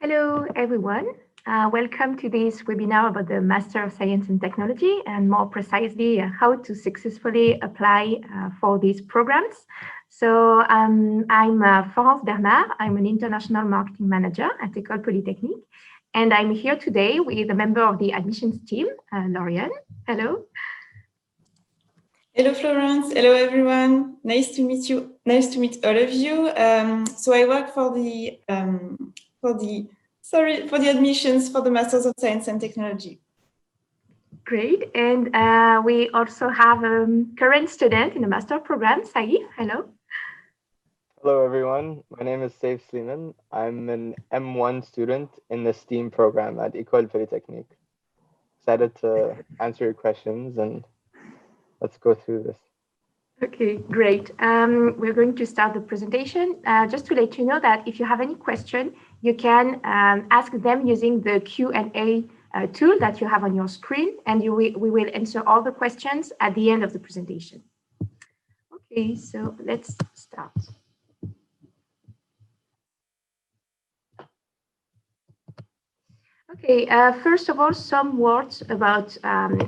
Hello, everyone. Welcome to this webinar about the Master of Science and Technology, and more precisely, how to successfully apply for these programs. So I'm Florence Bernard. I'm an international marketing manager at École Polytechnique, and I'm here today with a member of the admissions team, Lauriane. Hello. Hello, Florence. Hello, everyone. Nice to meet you. Nice to meet all of you. So I work for the admissions for the Masters of Science and Technology. Great. And we also have a current student in the master program, Saif. Hello. Hello, everyone. My name is Saif Sliman. I'm an M1 student in the STEAM program at École Polytechnique. Excited to answer your questions, and let's go through this. Okay, great. We're going to start the presentation. Just to let you know that if you have any question, you can ask them using the Q&A tool that you have on your screen, and we will answer all the questions at the end of the presentation. Okay, so let's start. Okay, first of all, some words about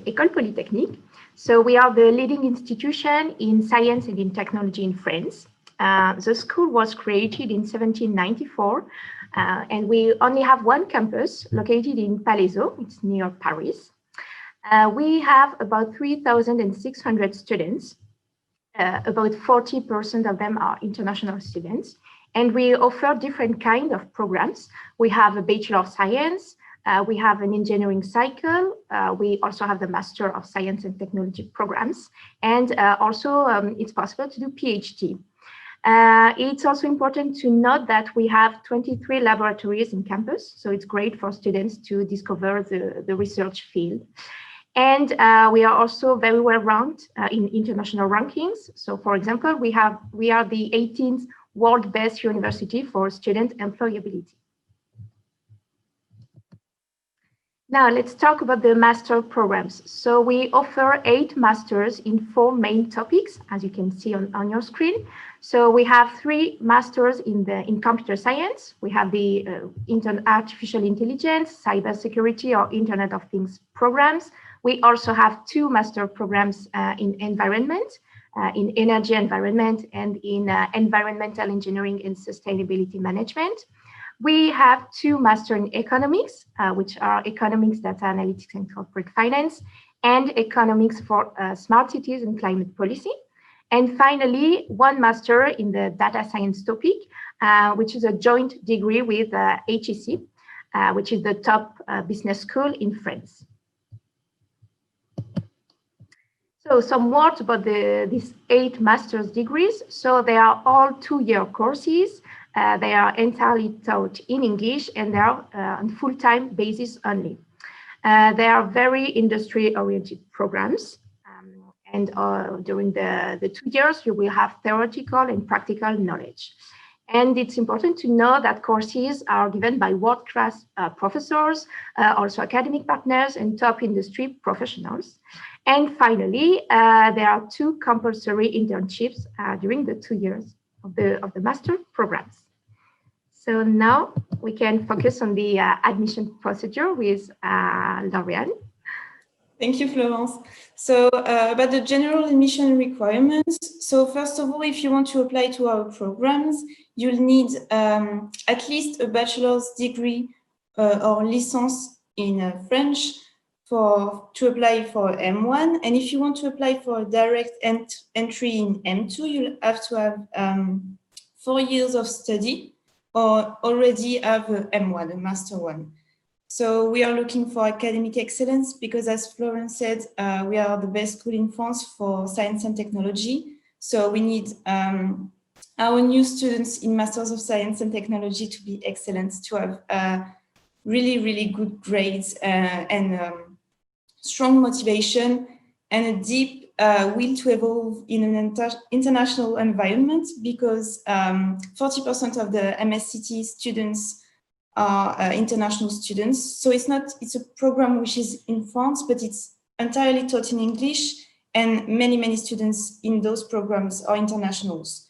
École Polytechnique. So we are the leading institution in science and in technology in France. The school was created in 1794, and we only have one campus located in Palaiseau. It's near Paris. We have about 3,600 students. About 40% of them are international students. And we offer different kinds of programs. We have a Bachelor of Science. We have an engineering cycle. We also have the Master of Science and Technology programs. And also, it's possible to do PhD. It's also important to note that we have 23 laboratories in campus. So it's great for students to discover the research field. And we are also very well ranked in international rankings. So for example, we are the 18th world best university for student employability. Now let's talk about the master programs. So we offer 8 masters in 4 main topics, as you can see on your screen. So we have 3 masters in computer science. We have the artificial intelligence, cybersecurity, or Internet of Things programs. We also have 2 master programs in environment, in energy environment, and in environmental engineering and sustainability management. We have 2 masters in economics, which are economics, data analytics, and corporate finance, and economics for smart cities and climate policy. And finally, 1 master in the data science topic, which is a joint degree with HEC, which is the top business school in France. So some words about these 8 master's degrees. So they are all 2-year courses. They are entirely taught in English, and they are on full-time basis only. They are very industry-oriented programs. And during the 2 years, you will have theoretical and practical knowledge. And it's important to know that courses are given by world-class professors, also academic partners, and top industry professionals. And finally, there are 2 compulsory internships during the 2 years of the master programs. So now we can focus on the admission procedure with Lauriane. Thank you, Florence. So about the general admission requirements. So first of all, if you want to apply to our programs, you'll need at least a bachelor's degree or licence in French to apply for M1. And if you want to apply for a direct entry in M2, you'll have to have 4 years of study or already have a M1, a Master 1. So we are looking for academic excellence because, as Florence said, we are the best school in France for science and technology. So we need our new students in Masters of Science and Technology to be excellent, to have really, really good grades and strong motivation and a deep will to evolve in an international environment, because 40% of the MSc&T students are international students. So it's a program which is in France, but it's entirely taught in English, and many students in those programs are internationals.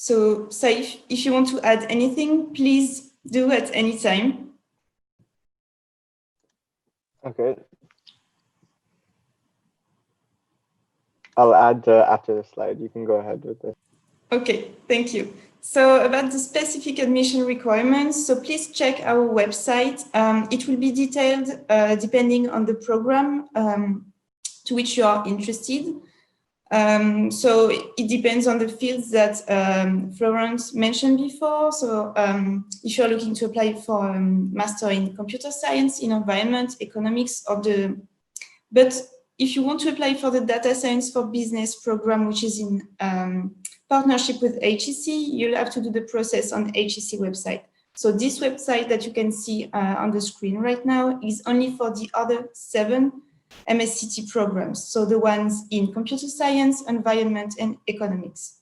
So Saif, if you want to add anything, please do at any time. Okay. I'll add after the slide. You can go ahead with this. Okay, thank you. So about the specific admission requirements, so please check our website. It will be detailed depending on the program to which you are interested. So it depends on the fields that Florence mentioned before. So if you're looking to apply for a master in computer science, in environment, economics, but if you want to apply for the data science for business program, which is in partnership with HEC, you'll have to do the process on HEC website. So this website that you can see on the screen right now is only for the other 7 MSc&T programs. So the ones in computer science, environment, and economics.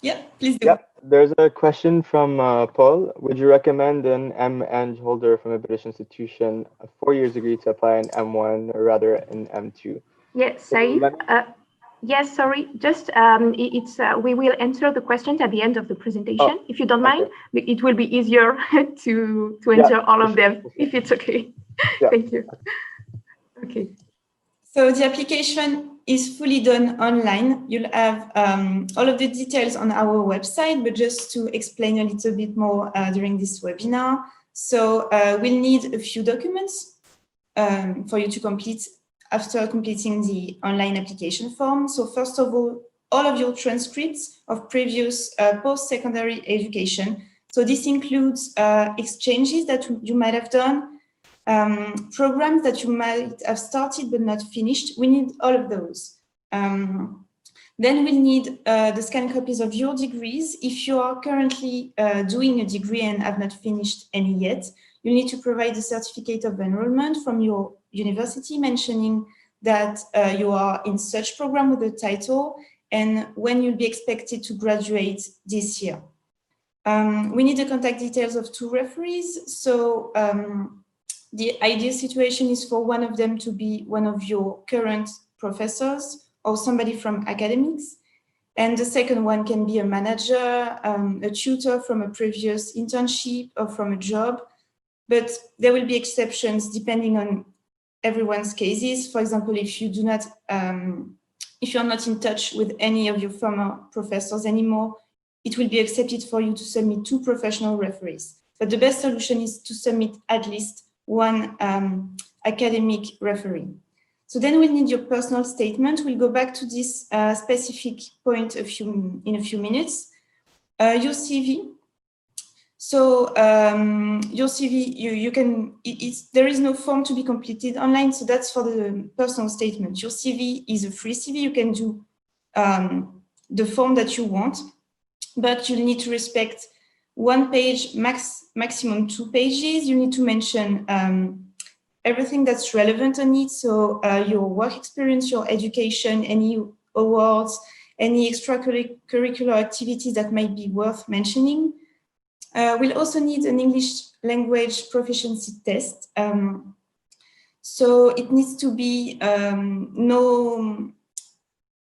Yeah, please do. Yep. There's a question from Paul. Would you recommend an M.Eng holder from a British institution a 4-year degree to apply an M1 or rather an M2? Yes, Saif. Yes, sorry. Just we will answer the questions at the end of the presentation. If you don't mind, it will be easier to answer all of them if it's okay. Yeah. Thank you. Okay. So the application is fully done online. You'll have all of the details on our website, but just to explain a little bit more during this webinar. So we'll need a few documents for you to complete after completing the online application form. So first of all of your transcripts of previous post-secondary education. So this includes exchanges that you might have done, programs that you might have started but not finished. We need all of those. Then we'll need the scanned copies of your degrees. If you are currently doing a degree and have not finished any yet, you need to provide a certificate of enrollment from your university mentioning that you are in such program with the title and when you'll be expected to graduate this year. We need the contact details of 2 referees. So the ideal situation is for one of them to be one of your current professors or somebody from academics. And the second one can be a manager, a tutor from a previous internship or from a job. But there will be exceptions depending on everyone's cases. For example, if you do not, if you're not in touch with any of your former professors anymore, it will be accepted for you to submit 2 professional referees. But the best solution is to submit at least 1 academic referee. So then we'll need your personal statement. We'll go back to this specific point in a few minutes. Your CV. So your CV, you can, there is no form to be completed online. So that's for the personal statement. Your CV is a free CV. You can do the form that you want, but you need to respect 1 page, maximum 2 pages. You need to mention everything that's relevant on it. So your work experience, your education, any awards, any extracurricular activities that might be worth mentioning. We'll also need an English language proficiency test. So it needs to be no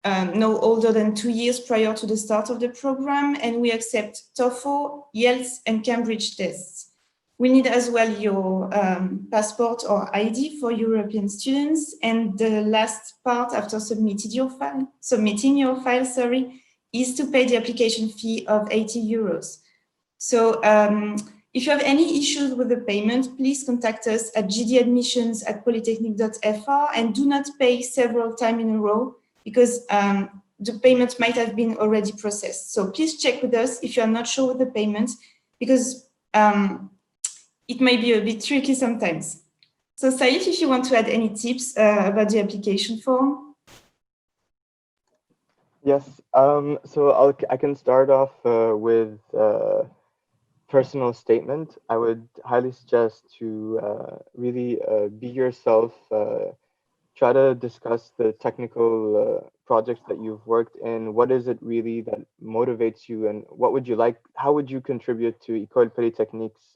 older than 2 years prior to the start of the program, and we accept TOEFL, IELTS, and Cambridge tests. We need as well your passport or ID for European students, and the last part after submitting your file, is to pay the application fee of 80 euros. So if you have any issues with the payment, please contact us at gdadmissions@polytechnique.fr and do not pay several times in a row because the payment might have been already processed. So please check with us if you are not sure with the payment because it may be a bit tricky sometimes. So Saif, if you want to add any tips about the application form. Yes, so I can start off with personal statement. I would highly suggest to really be yourself, try to discuss the technical projects that you've worked in. What is it really that motivates you and what would you like, how would you contribute to École Polytechnique's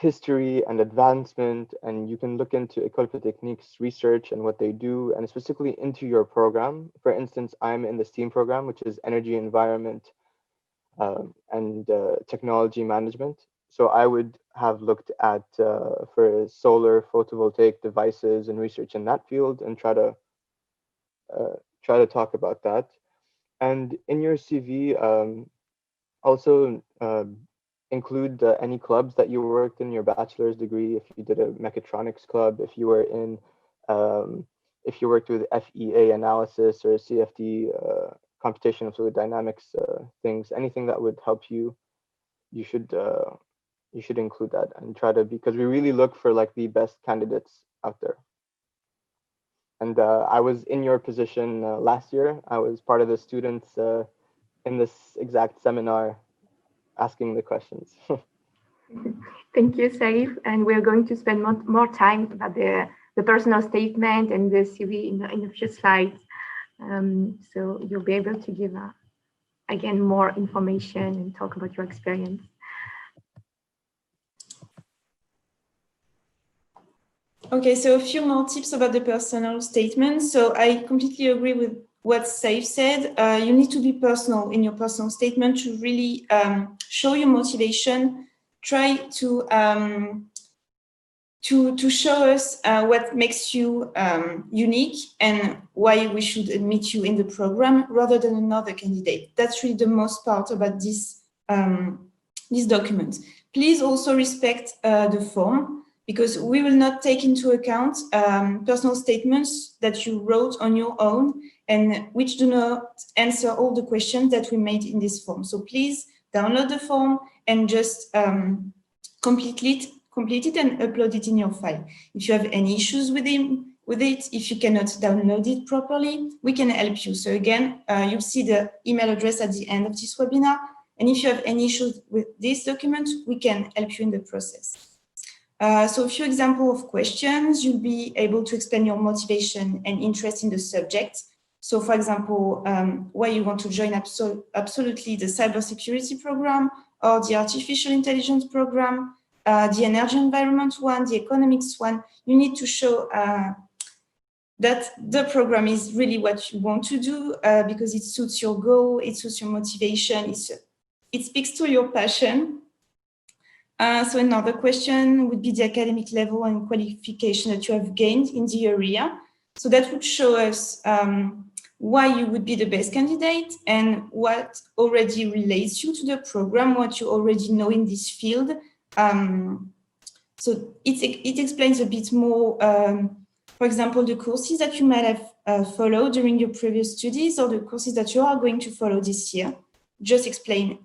history and advancement, and you can look into École Polytechnique's research and what they do, and specifically into your program. For instance, I'm in the STEAM program, which is Energy, Environment, and Technology Management. So I would have looked at for solar photovoltaic devices and research in that field, and try to talk about that. And in your CV, also include any clubs that you worked in your bachelor's degree. If you did a mechatronics club, if you were in, if you worked with FEA analysis or CFD, computational fluid dynamics things, anything that would help you, you should include that and try to, because we really look for like the best candidates out there. And I was in your position last year. I was part of the students in this exact seminar asking the questions. Thank you, Saif. And we're going to spend more time about the personal statement and the CV in a few slides. So you'll be able to give, again, more information and talk about your experience. Okay, so a few more tips about the personal statement. So I completely agree with what Saif said. You need to be personal in your personal statement to really show your motivation. Try to show us what makes you unique and why we should admit you in the program rather than another candidate. That's really the most part about this document. Please also respect the form, because we will not take into account personal statements that you wrote on your own and which do not answer all the questions that we made in this form. So please download the form and just complete it and upload it in your file. If you have any issues with it, if you cannot download it properly, we can help you. So again, you'll see the email address at the end of this webinar. And if you have any issues with this document, we can help you in the process. So a few examples of questions. You'll be able to explain your motivation and interest in the subject. So for example, why you want to join absolutely the cybersecurity program or the artificial intelligence program, the energy environment one, the economics one. You need to show that the program is really what you want to do because it suits your goal, it suits your motivation, it speaks to your passion. So another question would be the academic level and qualification that you have gained in the area. So that would show us why you would be the best candidate and what already relates you to the program, what you already know in this field. So it explains a bit more, for example, the courses that you might have followed during your previous studies or the courses that you are going to follow this year. Just explain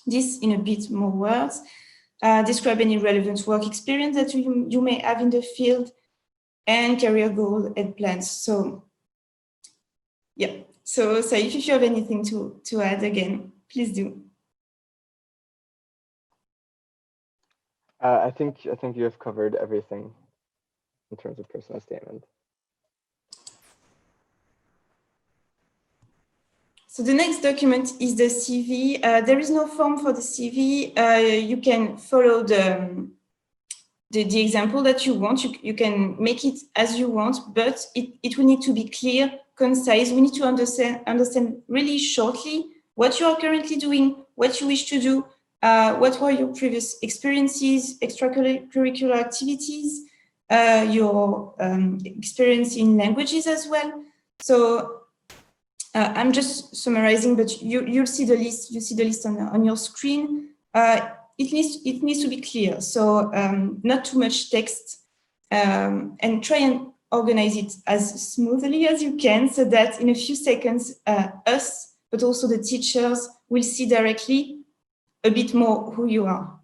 this in a bit more words. Describe any relevant work experience that you may have in the field, and career goal and plans. So yeah, so if you have anything to add again, please do. I think you have covered everything in terms of personal statement. So the next document is the CV. There is no form for the CV. You can follow the example that you want. You can make it as you want, but it will need to be clear, concise. We need to understand really shortly what you are currently doing, what you wish to do, what were your previous experiences, extracurricular activities, your experience in languages as well. So I'm just summarizing, but you'll see the list. You see the list on your screen. It needs to be clear. So not too much text, and try and organize it as smoothly as you can, so that in a few seconds, us, but also the teachers, will see directly a bit more who you are.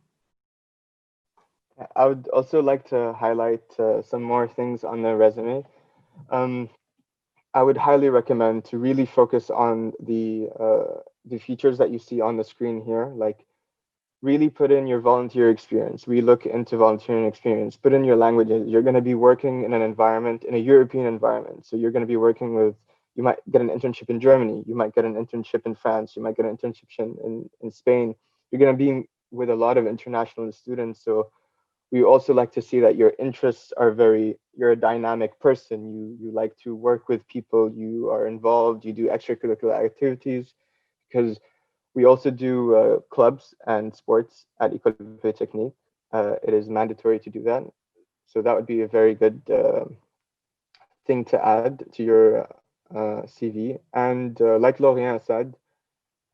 I would also like to highlight some more things on the resume. I would highly recommend to really focus on the features that you see on the screen here. Like, really put in your volunteer experience. We look into volunteering experience. Put in your languages. You're going to be working in an environment, in a European environment. So you're going to be working with, you might get an internship in Germany. You might get an internship in France. You might get an internship in Spain. You're going to be with a lot of international students. So we also like to see that your interests are you're a dynamic person. You like to work with people, you are involved, you do extracurricular activities, because we also do clubs and sports at École Polytechnique. It is mandatory to do that. So that would be a very good thing to add to your CV. And like Lorient said,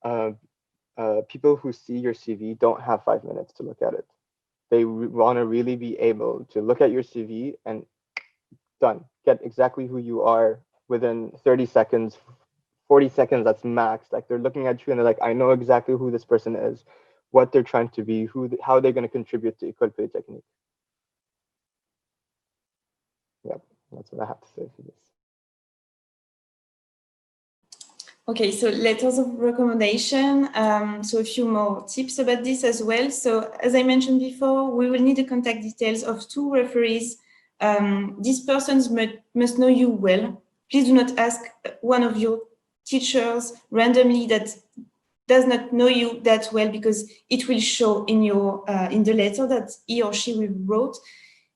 uh, people who see your CV don't have 5 minutes to look at it. They want to really be able to look at your CV and done, get exactly who you are within 30 seconds, 40 seconds, that's max. Like they're looking at you and they're like, I know exactly who this person is, what they're trying to be, how they're going to contribute to École Polytechnique. Yep, that's what I have to say for this. Okay, so letters of recommendation. So a few more tips about this as well. So as I mentioned before, we will need the contact details of 2 referees. These persons must know you well. Please do not ask one of your teachers randomly that does not know you that well, because it will show in your in the letter that he or she will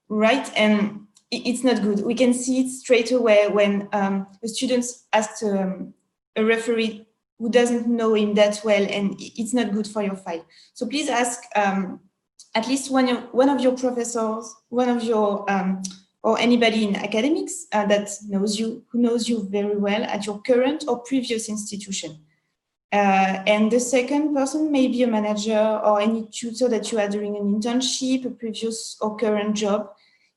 write, and it's not good. We can see it straight away when the students ask a referee who doesn't know him that well, and it's not good for your file. So please ask at least one of your professors, one of your or anybody in academics that knows you, who knows you very well at your current or previous institution. And the second person may be a manager or any tutor that you had during an internship, a previous or current job.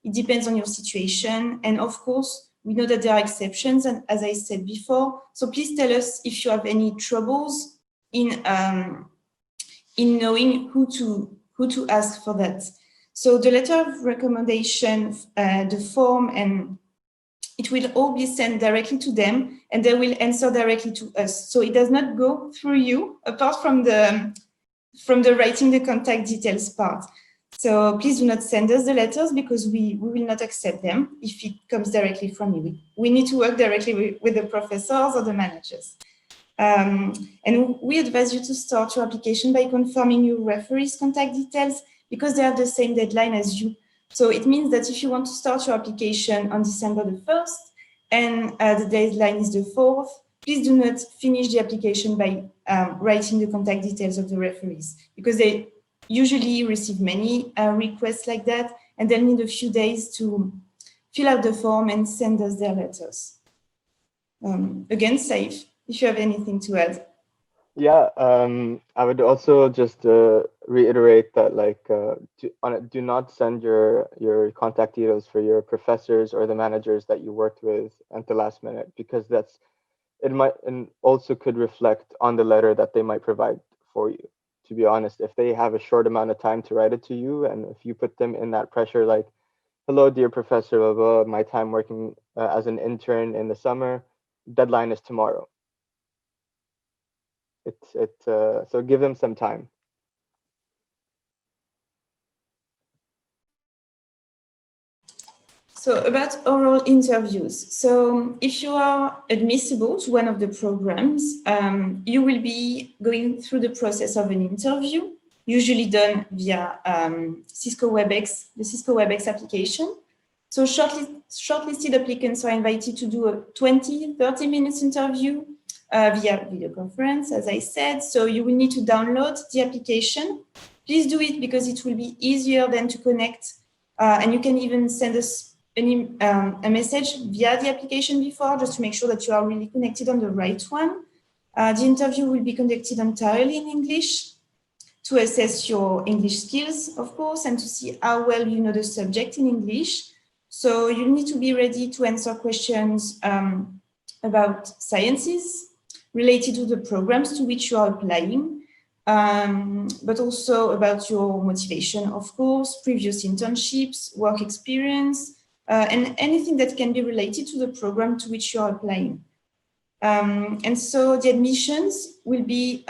It depends on your situation. And of course, we know that there are exceptions, and as I said before, so please tell us if you have any troubles in knowing who to ask for that. So the letter of recommendation, the form, and it will all be sent directly to them, and they will answer directly to us. So it does not go through you, apart from the writing the contact details part. So please do not send us the letters, because we will not accept them if it comes directly from you. We need to work directly with the professors or the managers. And we advise you to start your application by confirming your referee's contact details, because they have the same deadline as you. So it means that if you want to start your application on December the 1st and the deadline is the 4th, please do not finish the application by writing the contact details of the referees, because they usually receive many requests like that, and they'll need a few days to fill out the form and send us their letters. Again, Saif, if you have anything to add. Yeah, I would also just reiterate that, like, do not send your contact details for your professors or the managers that you worked with at the last minute, because it might, and also could reflect on the letter that they might provide for you. To be honest, if they have a short amount of time to write it to you, and if you put them in that pressure, like, hello, dear professor, blah, blah, my time working as an intern in the summer, deadline is tomorrow. So give them some time. So about oral interviews. So if you are admissible to one of the programs, you will be going through the process of an interview, usually done via Cisco WebEx, the Cisco WebEx application. So shortlisted applicants are invited to do a 20-30 minutes interview via video conference, as I said. So you will need to download the application. Please do it, because it will be easier than to connect. And you can even send us a message via the application before, just to make sure that you are really connected on the right one. The interview will be conducted entirely in English to assess your English skills, of course, and to see how well you know the subject in English. So you need to be ready to answer questions about sciences related to the programs to which you are applying, but also about your motivation, of course, previous internships, work experience, and anything that can be related to the program to which you are applying. And so the admissions will be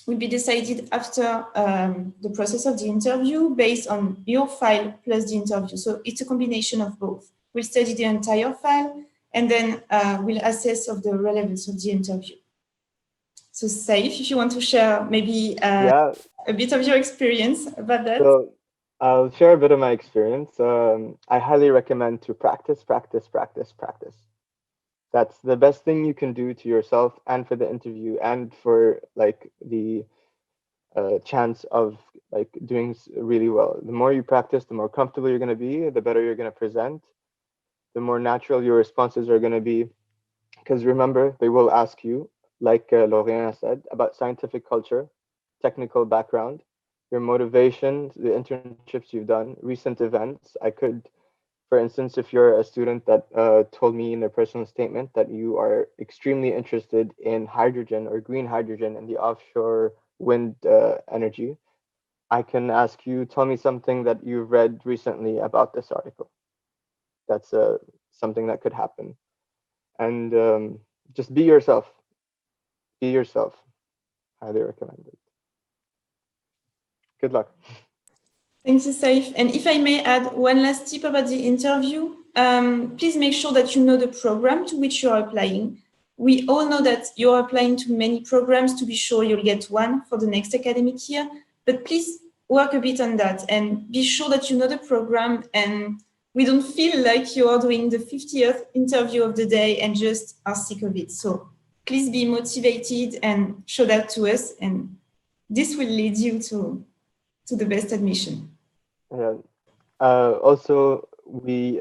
decided after the process of the interview, based on your file plus the interview. So it's a combination of both. We'll study the entire file, and then we'll assess of the relevance of the interview. So Saif, if you want to share maybe Yeah. a bit of your experience about that. So I'll share a bit of my experience. I highly recommend to practice, practice, practice, practice. That's the best thing you can do to yourself and for the interview and for like the chance of like doing really well. The more you practice, the more comfortable you're going to be, the better you're going to present, the more natural your responses are going to be. Because remember, they will ask you, like Lorena said, about scientific culture, technical background, your motivation, the internships you've done, recent events. I could, for instance, if you're a student that told me in their personal statement that you are extremely interested in hydrogen or green hydrogen and the offshore wind energy, I can ask you, tell me something that you've read recently about this article. That's something that could happen. And just be yourself. Be yourself. Highly recommend it. Good luck. Thank you, Saif. And if I may add one last tip about the interview, please make sure that you know the program to which you are applying. We all know that you're applying to many programs to be sure you'll get one for the next academic year, but please work a bit on that and be sure that you know the program and we don't feel like you are doing the 50th interview of the day and just are sick of it. So please be motivated and show that to us, and this will lead you to the best admission. Yeah. Also, we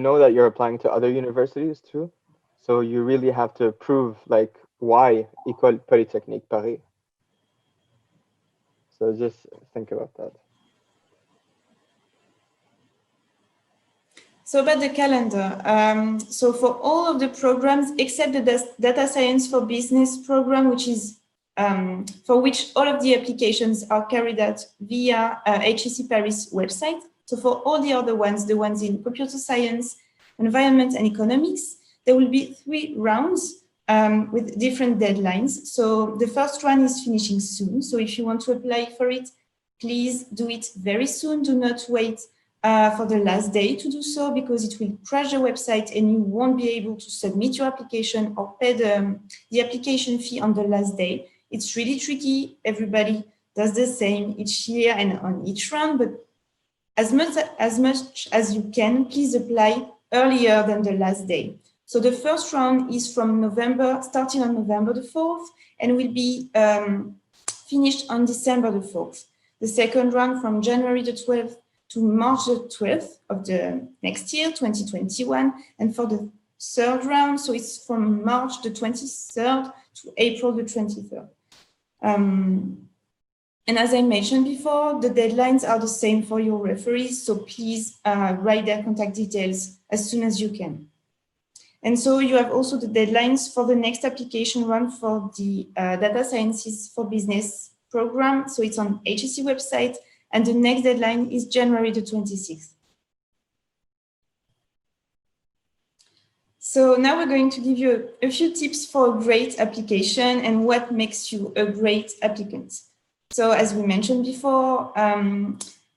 know that you're applying to other universities too, so you really have to prove like why École Polytechnique Paris. So just think about that. So about the calendar, so for all of the programs except the data science for business program, which is for which all of the applications are carried out via HEC Paris website. So for all the other ones, the ones in computer science, environment, and economics, there will be 3 rounds with different deadlines. So the first one is finishing soon. So if you want to apply for it, please do it very soon. Do not wait for the last day to do so, because it will crash the website and you won't be able to submit your application or pay the application fee on the last day. It's really tricky. Everybody does the same each year and on each round, but as much as you can, please apply earlier than the last day. So the first round is from starting on November the 4th, and will be finished on December the 4th. The second round from January the 12th to March the 12th of the next year, 2021. And for the third round, so it's from March the 23rd to April the 23rd. And as I mentioned before, the deadlines are the same for your referees, so please write their contact details as soon as you can. And so you have also the deadlines for the next application run for the Data Sciences for Business program. So it's on HEC website, and the next deadline is January the 26th. So now we're going to give you a few tips for a great application and what makes you a great applicant. So as we mentioned before,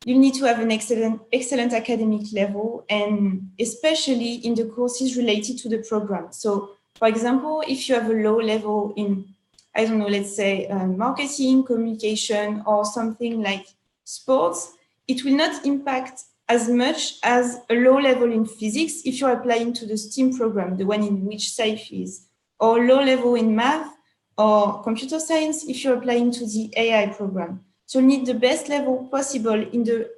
you need to have an excellent academic level, and especially in the courses related to the program. So for example, if you have a low level in, I don't know, let's say marketing, communication, or something like sports, it will not impact as much as a low level in physics if you're applying to the STEAM program, the one in which Saif is, or low level in math or computer science if you're applying to the AI program. So you need the best level possible in the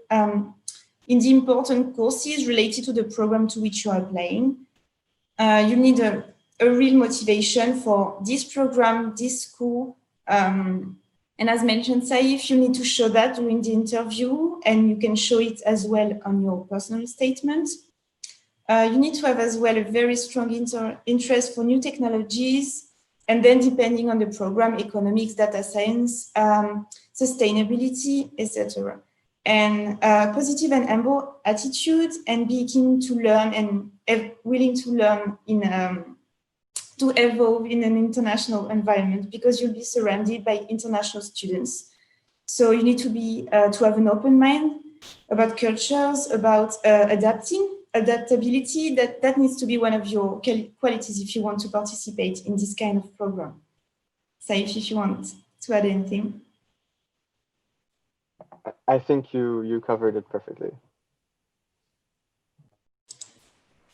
important courses related to the program to which you are applying. You need a real motivation for this program, this school. And as mentioned, Saif, you need to show that during the interview, and you can show it as well on your personal statement. You need to have as well a very strong interest for new technologies, and then depending on the program, economics, data science, sustainability, etc. And positive and humble attitude, and being keen to learn and willing to learn to evolve in an international environment, because you'll be surrounded by international students. So you need to have an open mind about cultures, about adaptability. That needs to be one of your qualities if you want to participate in this kind of program. Saif, if you want to add anything. I think you covered it perfectly.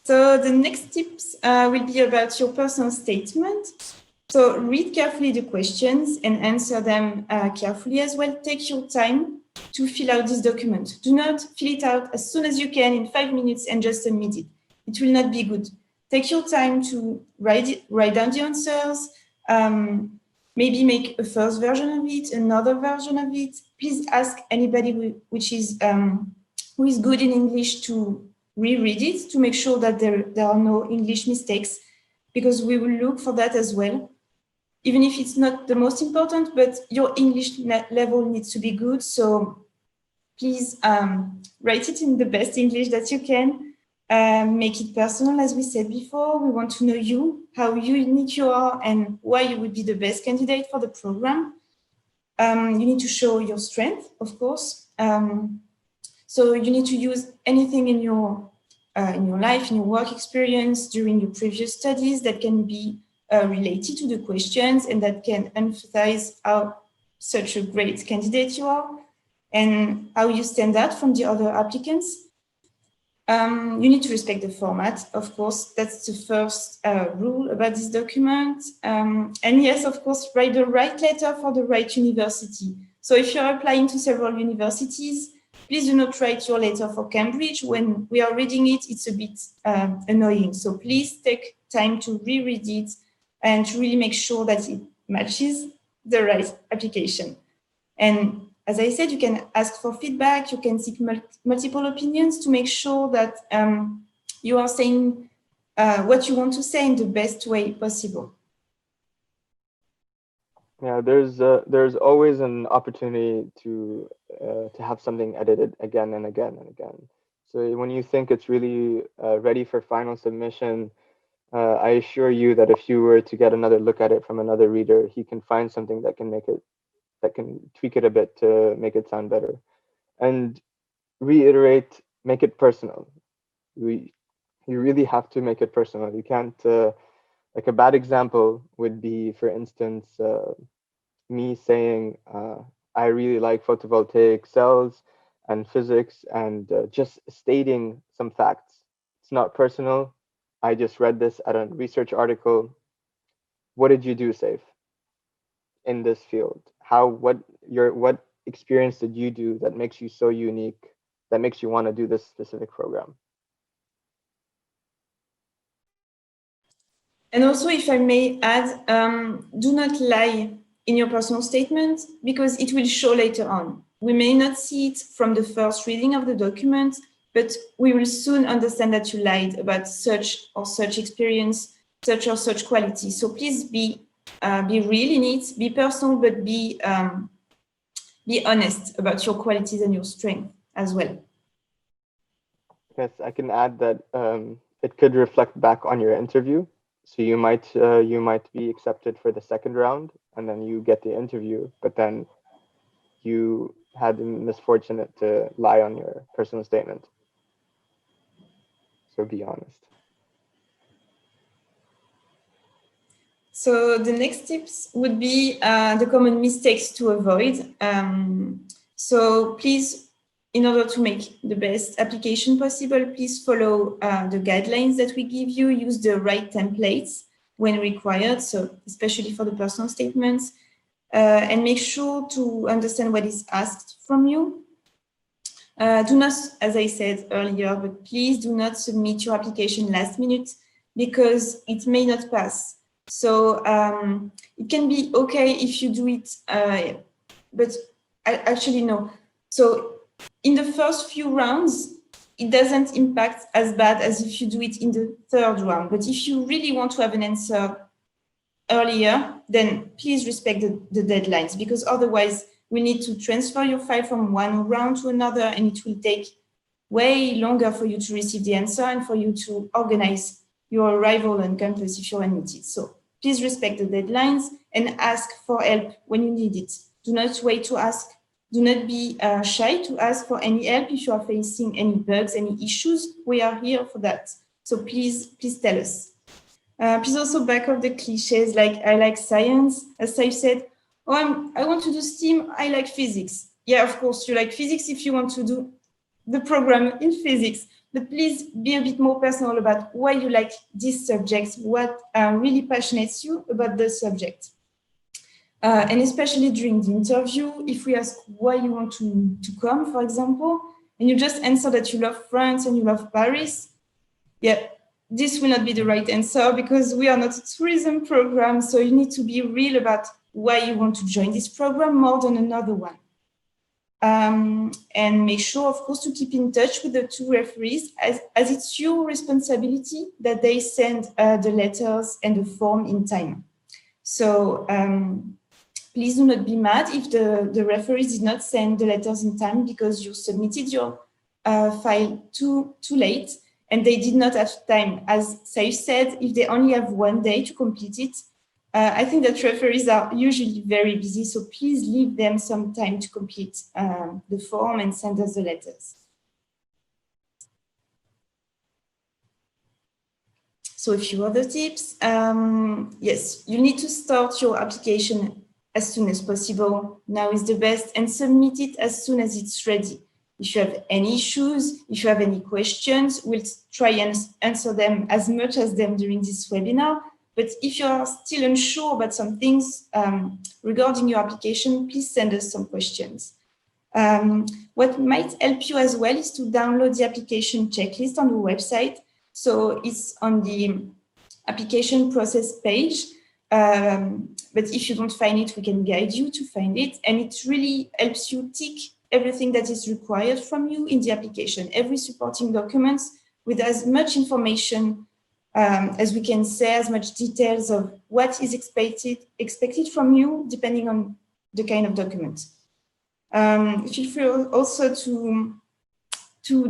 So the next tips will be about your personal statement. So read carefully the questions and answer them carefully as well. Take your time to fill out this document. Do not fill it out as soon as you can in 5 minutes and just submit it. It will not be good. Take your time to write down the answers, maybe make a first version of it, another version of it. Please ask anybody who is good in English to reread it to make sure that there are no English mistakes, because we will look for that as well. Even if it's not the most important, but your English level needs to be good. So please write it in the best English that you can. Make it personal, as we said before. We want to know you, how unique you are, and why you would be the best candidate for the program. You need to show your strength, of course. So you need to use anything in your life, in your work experience, during your previous studies that can be related to the questions and that can emphasize how such a great candidate you are and how you stand out from the other applicants. You need to respect the format, of course. That's the first rule about this document. And yes, of course, write the right letter for the right university. So if you're applying to several universities, please do not write your letter for Cambridge. When we are reading it, it's a bit annoying. So please take time to reread it and to really make sure that it matches the right application. And as I said, you can ask for feedback, you can seek multiple opinions to make sure that you are saying what you want to say in the best way possible. Yeah, there's always an opportunity to have something edited again and again and again. So when you think it's really ready for final submission, I assure you that if you were to get another look at it from another reader, he can find something that can tweak it a bit to make it sound better. And reiterate, make it personal. You really have to make it personal. You can't, like a bad example would be, for instance, me saying, I really like photovoltaic cells and physics, and just stating some facts. It's not personal. I just read this at a research article. What did you do, Saif, in this field? What experience did you do that makes you so unique, that makes you want to do this specific program? And also, if I may add, do not lie in your personal statement, because it will show later on. We may not see it from the first reading of the document, but we will soon understand that you lied about such or such experience, such or such quality. So please be really neat, be personal, but be honest about your qualities and your strength as well. Yes, I can add that it could reflect back on your interview. So you might be accepted for the second round, and then you get the interview, but then you had the misfortune to lie on your personal statement. So be honest. So the next tips would be the common mistakes to avoid. So please, in order to make the best application possible, please follow the guidelines that we give you, use the right templates when required, so especially for the personal statements, and make sure to understand what is asked from you. Do not, as I said earlier, but please do not submit your application last minute, because it may not pass. So it can be okay if you do it, but actually no. So in the first few rounds, it doesn't impact as bad as if you do it in the third round. But if you really want to have an answer earlier, then please respect the deadlines, because otherwise we need to transfer your file from one round to another, and it will take way longer for you to receive the answer and for you to organize your arrival on campus if you're needed. So please respect the deadlines and ask for help when you need it. Do not wait to ask. Do not be shy to ask for any help if you are facing any bugs, any issues. We are here for that. So please tell us. Please also back up the cliches like I like science. As I said, oh, I want to do STEAM, I like physics. Yeah, of course, you like physics if you want to do the program in physics, but please be a bit more personal about why you like these subjects, what really passionates you about the subject. And especially during the interview, if we ask why you want to come, for example, and you just answer that you love France and you love Paris, yeah, this will not be the right answer because we are not a tourism program. So you need to be real about why you want to join this program more than another one. And make sure, of course, to keep in touch with the two referees as it's your responsibility that they send the letters and the form in time. So please do not be mad if the referees did not send the letters in time because you submitted your file too late and they did not have time. As Saif said, if they only have 1 day to complete it, I think that referees are usually very busy, so please leave them some time to complete the form and send us the letters. So a few other tips. Yes, you need to start your application as soon as possible. Now is the best, and submit it as soon as it's ready. If you have any issues, if you have any questions, we'll try and answer them as much as them during this webinar. But if you are still unsure about some things regarding your application, please send us some questions. What might help you as well is to download the application checklist on the website. So it's on the application process page. But if you don't find it, we can guide you to find it. And it really helps you tick everything that is required from you in the application, every supporting documents with as much information as we can say, as much details of what is expected from you, depending on the kind of document. Feel free also to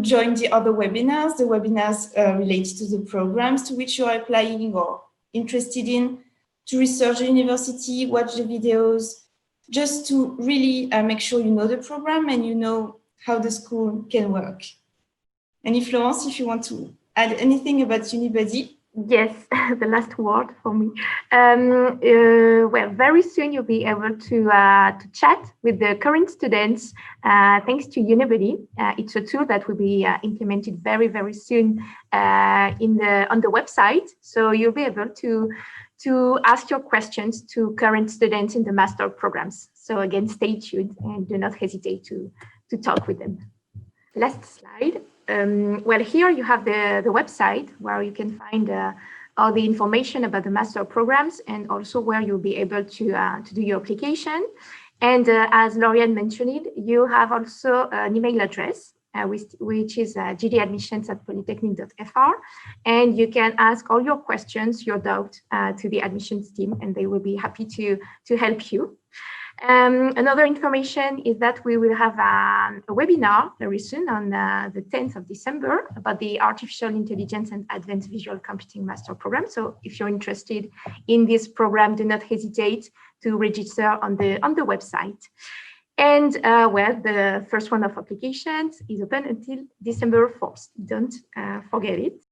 join the other webinars, the webinars related to the programs to which you are applying or interested in, to research the university, watch the videos, just to really make sure you know the program and you know how the school can work. And if Florence, if you want to add anything about Unibuddy. Yes, the last word for me. Well, very soon you'll be able to chat with the current students thanks to Unibuddy. It's a tool that will be implemented very, very soon on the website. So you'll be able to ask your questions to current students in the master programs. So again, stay tuned and do not hesitate to talk with them. Last slide. Well, here you have the website where you can find all the information about the master programs and also where you'll be able to do your application. And as Lauriane mentioned, you have also an email address, which is jdadmissions@polytechnique.fr. And you can ask all your questions, your doubt to the admissions team, and they will be happy to help you. Another information is that we will have a webinar very soon on the 10th of December about the Artificial Intelligence and Advanced Visual Computing Master Program. So if you're interested in this program, do not hesitate to register on the website. And well, the first round of applications is open until December 4th. Don't forget it.